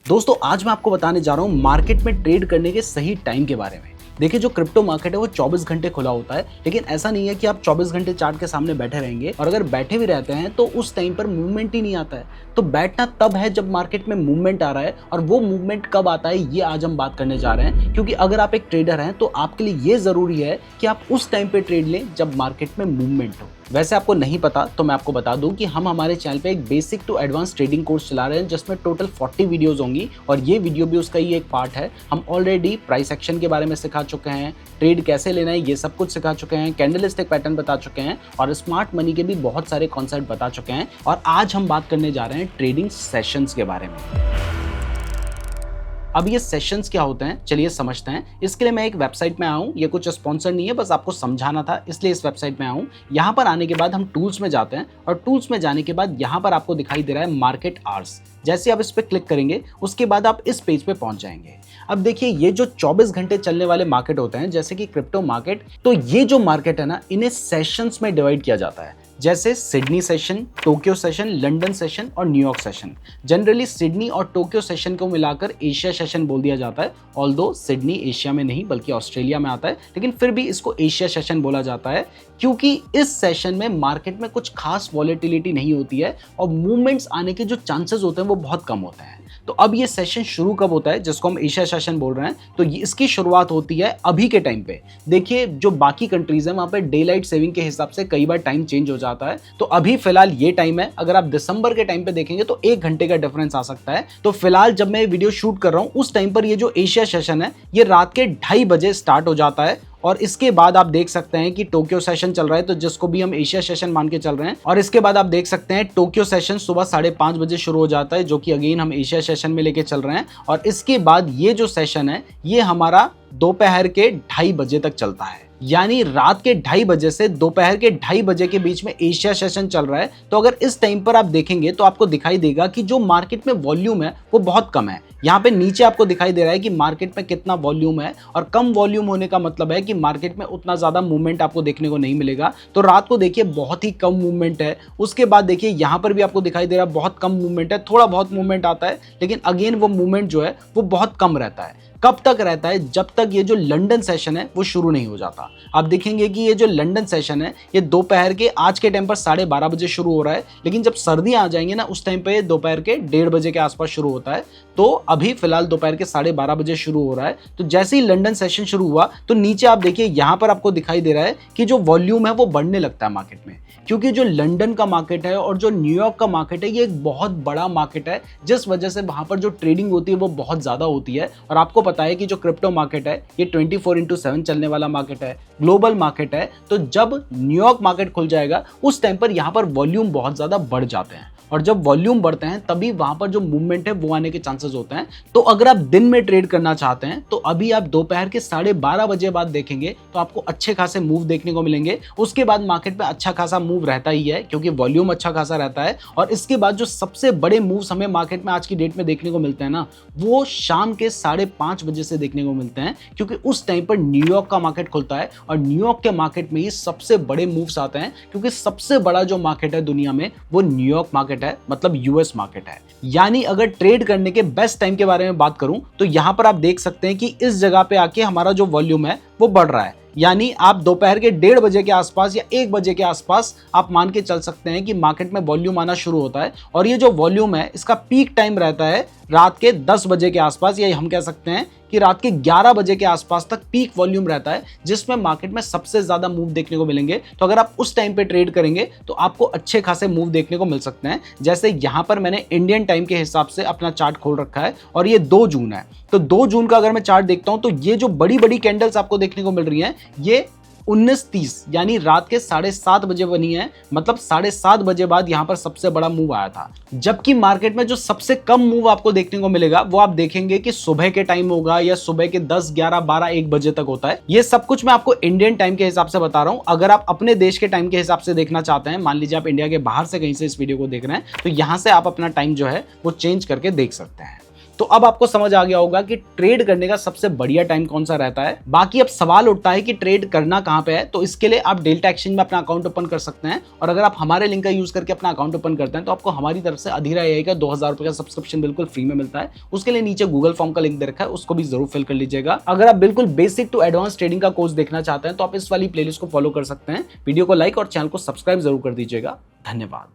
दोस्तों आज मैं आपको बताने जा रहा हूँ मार्केट में ट्रेड करने के सही टाइम के बारे में। देखिए जो क्रिप्टो मार्केट है वो 24 घंटे खुला होता है, लेकिन ऐसा नहीं है कि आप 24 घंटे चार्ट के सामने बैठे रहेंगे और अगर बैठे भी रहते हैं तो उस टाइम पर मूवमेंट ही नहीं आता है। तो बैठना तब है जब मार्केट में मूवमेंट आ रहा है, और वो मूवमेंट कब आता है ये आज हम बात करने जा रहे हैं। क्योंकि अगर आप एक ट्रेडर हैं तो आपके लिए ये जरूरी है कि आप उस टाइम पे ट्रेड लें जब मार्केट में मूवमेंट हो। वैसे आपको नहीं पता तो मैं आपको बता दूं कि हम हमारे चैनल पे एक basic to advance trading course चला रहे हैं जिसमें टोटल 40 वीडियोस होंगी, और ये वीडियो भी उसका ही एक पार्ट है। हम ऑलरेडी प्राइस एक्शन के बारे में सिखा चुके हैं, ट्रेड कैसे लेना है ये सब कुछ सिखा चुके हैं, कैंडलस्टिक पैटर्न बता चुके हैं, और स्मार्ट मनी के भी बहुत सारे कॉन्सेप्ट बता चुके हैं। और आज हम बात करने जा रहे हैं ट्रेडिंग सेशंस के बारे में। अब ये सेशंस क्या होते हैं चलिए समझते हैं। इसके लिए मैं एक वेबसाइट में आया हूँ, ये कुछ स्पॉन्सर नहीं है, बस आपको समझाना था इसलिए इस वेबसाइट में आया हूँ। यहाँ पर आने के बाद हम टूल्स में जाते हैं, और टूल्स में जाने के बाद यहाँ पर आपको दिखाई दे रहा है मार्केट आवर्स। जैसे आप इस पर क्लिक करेंगे उसके बाद आप इस पेज पे पहुंच जाएंगे। अब देखिए ये जो 24 घंटे चलने वाले मार्केट होते हैं जैसे कि क्रिप्टो मार्केट, तो ये जो मार्केट है ना इन्हें सेशंस में डिवाइड किया जाता है, जैसे Sydney session, Tokyo session, London session और न्यूयॉर्क सेशन। जनरली सिडनी और टोक्यो सेशन को मिलाकर एशिया सेशन बोल दिया जाता है, ऑल्दो सिडनी एशिया में नहीं बल्कि ऑस्ट्रेलिया में आता है, लेकिन फिर भी इसको एशिया सेशन बोला जाता है क्योंकि इस सेशन में मार्केट में कुछ खास वॉलेटिलिटी नहीं होती है और मूवमेंट्स आने के जो चांसेस होते हैं वो बहुत कम होते हैं। तो अब ये सेशन शुरू कब होता है जिसको हम एशिया सेशन बोल रहे हैं, तो इसकी शुरुआत होती है अभी के टाइम पे। देखिए जो बाकी कंट्रीज हैं वहां पे डे लाइट सेविंग के हिसाब से कई बार टाइम चेंज हो जाता है, तो अभी फिलहाल ये टाइम है। अगर आप दिसंबर के टाइम पे देखेंगे तो 1 घंटे का डिफरेंस आ सकता है। तो फिलहाल जब मैं वीडियो शूट कर रहा हूं उस टाइम पर ये जो एशिया सेशन है ये रात के 2:30 बजे स्टार्ट हो जाता है, और इसके बाद आप देख सकते हैं कि टोक्यो सेशन चल रहा है, तो जिसको भी हम एशिया सेशन मान के चल रहे हैं। और इसके बाद आप देख सकते हैं टोक्यो सेशन सुबह 5:30 बजे शुरू हो जाता है, जो कि अगेन हम एशिया सेशन में लेके चल रहे हैं। और इसके बाद ये जो सेशन है ये हमारा दोपहर के 2:30 बजे तक चलता है, यानी रात के 2:30 बजे से दोपहर के 2:30 बजे के बीच में एशिया सेशन चल रहा है। तो अगर इस टाइम पर आप देखेंगे तो आपको दिखाई देगा कि जो मार्केट में वॉल्यूम है वो बहुत कम है। यहाँ पे नीचे आपको दिखाई दे रहा है कि मार्केट में कितना वॉल्यूम है, और कम वॉल्यूम होने का मतलब है कि मार्केट में उतना ज्यादा मूवमेंट आपको देखने को नहीं मिलेगा। तो रात को देखिए बहुत ही कम मूवमेंट है। उसके बाद देखिए यहाँ पर भी आपको दिखाई दे रहा है बहुत कम मूवमेंट है, थोड़ा बहुत मूवमेंट आता है, लेकिन अगेन वो मूवमेंट जो है वो बहुत कम रहता है। कब तक रहता है? जब तक ये जो लंदन सेशन है वो शुरू नहीं हो जाता। आप देखेंगे कि ये जो लंदन सेशन है ये दोपहर के आज के टाइम पर 12:30 बजे शुरू हो रहा है, लेकिन जब सर्दियां आ जाएंगी ना उस टाइम पे दोपहर के 1:30 बजे के आसपास शुरू होता है। तो अभी फिलहाल दोपहर के 12:30 बजे शुरू हो रहा है। तो जैसे ही लंदन सेशन शुरू हुआ तो नीचे आप देखिए यहाँ पर आपको दिखाई दे रहा है कि जो वॉल्यूम है वो बढ़ने लगता है मार्केट में, क्योंकि जो लंदन का मार्केट है और जो न्यूयॉर्क का मार्केट है ये एक बहुत बड़ा मार्केट है, जिस वजह से वहां पर जो ट्रेडिंग होती है वो बहुत ज्यादा होती है। और आपको पता है कि जो क्रिप्टो मार्केट है ये 24/7 चलने वाला मार्केट है, ग्लोबल मार्केट है। तो जब न्यूयॉर्क मार्केट खुल जाएगा उस टाइम पर यहाँ पर वॉल्यूम बहुत ज्यादा बढ़ जाते हैं, और जब वॉल्यूम बढ़ते हैं तभी वहां पर जो मूवमेंट है वो आने के चांसेस होते हैं। तो अगर आप दिन में ट्रेड करना चाहते हैं तो अभी आप दोपहर के 12:30 बजे बाद देखेंगे तो आपको अच्छे खासे मूव देखने को मिलेंगे। उसके बाद मार्केट में अच्छा खासा मूव रहता ही है क्योंकि वॉल्यूम अच्छा खासा रहता है। और इसके बाद जो सबसे बड़े मूव्स हमें मार्केट में आज की डेट में देखने को मिलते हैं ना, वो शाम के 5:30 बजे से देखने को मिलते हैं, क्योंकि उस टाइम पर न्यूयॉर्क का मार्केट खुलता है और न्यूयॉर्क के मार्केट में ही सबसे बड़े मूव्स आते हैं, क्योंकि सबसे बड़ा जो मार्केट है दुनिया में वो न्यूयॉर्क मार्केट है, मतलब यूएस मार्केट है। यानी अगर ट्रेड करने के बेस्ट टाइम के बारे में बात करूं तो यहां पर आप देख सकते हैं कि इस जगह पे आके हमारा जो वॉल्यूम है वो बढ़ रहा है। यानी आप दोपहर के 1:30 बजे के आसपास या 1 बजे के आसपास आप मान के चल सकते हैं कि मार्केट में वॉल्यूम आना शुरू होता है। और ये जो वॉल्यूम है इसका पीक टाइम रहता है रात के 10 बजे के आसपास, या हम कह सकते हैं कि रात के 11 बजे के आसपास तक पीक वॉल्यूम रहता है, जिसमें मार्केट में सबसे ज्यादा मूव देखने को मिलेंगे। तो अगर आप उस टाइम पे ट्रेड करेंगे तो आपको अच्छे खासे मूव देखने को मिल सकते हैं। जैसे यहां पर मैंने इंडियन टाइम के हिसाब से अपना चार्ट खोल रखा है और ये 2 जून है। तो 2 जून का अगर मैं चार्ट देखता हूं तो ये जो बड़ी बड़ी कैंडल्स आपको देखने को मिल रही हैं ये 19:30 यानी रात के 7:30 बजे बनी है, मतलब 7:30 बजे बाद यहां पर सबसे बड़ा मूव आया था। जबकि मार्केट में जो सबसे कम मूव आपको देखने को मिलेगा वो आप देखेंगे कि सुबह के टाइम होगा या सुबह के 10, 11, 12, 1 बजे तक होता है। ये सब कुछ मैं आपको इंडियन टाइम के हिसाब से बता रहा हूं। अगर आप अपने देश के टाइम के हिसाब से देखना चाहते हैं, मान लीजिए आप इंडिया के बाहर से कहीं से इस वीडियो को देख रहे हैं, तो यहां से आप अपना टाइम जो है वो चेंज करके देख सकते हैं। तो अब आपको समझ आ गया होगा कि ट्रेड करने का सबसे बढ़िया टाइम कौन सा रहता है। बाकी अब सवाल उठता है कि ट्रेड करना कहां पे है, तो इसके लिए आप डेल्टा एक्सचेंज में अपना अकाउंट ओपन कर सकते हैं। और अगर आप हमारे लिंक का यूज करके अपना अकाउंट ओपन करते हैं तो आपको हमारी तरफ से अधीरा एआई का 2000 रुपए का सब्सक्रिप्शन बिल्कुल फ्री में मिलता है। उसके लिए नीचे गूगल फॉर्म का लिंक दे रखा है, उसको भी जरूर फिल कर लीजिएगा। अगर आप बिल्कुल बेसिक टू एडवांस ट्रेडिंग का कोर्स देखना चाहते हैं तो आप इस वाली प्लेलिस्ट को फॉलो कर सकते हैं। वीडियो को लाइक और चैनल को सब्सक्राइब जरूर कर दीजिएगा। धन्यवाद।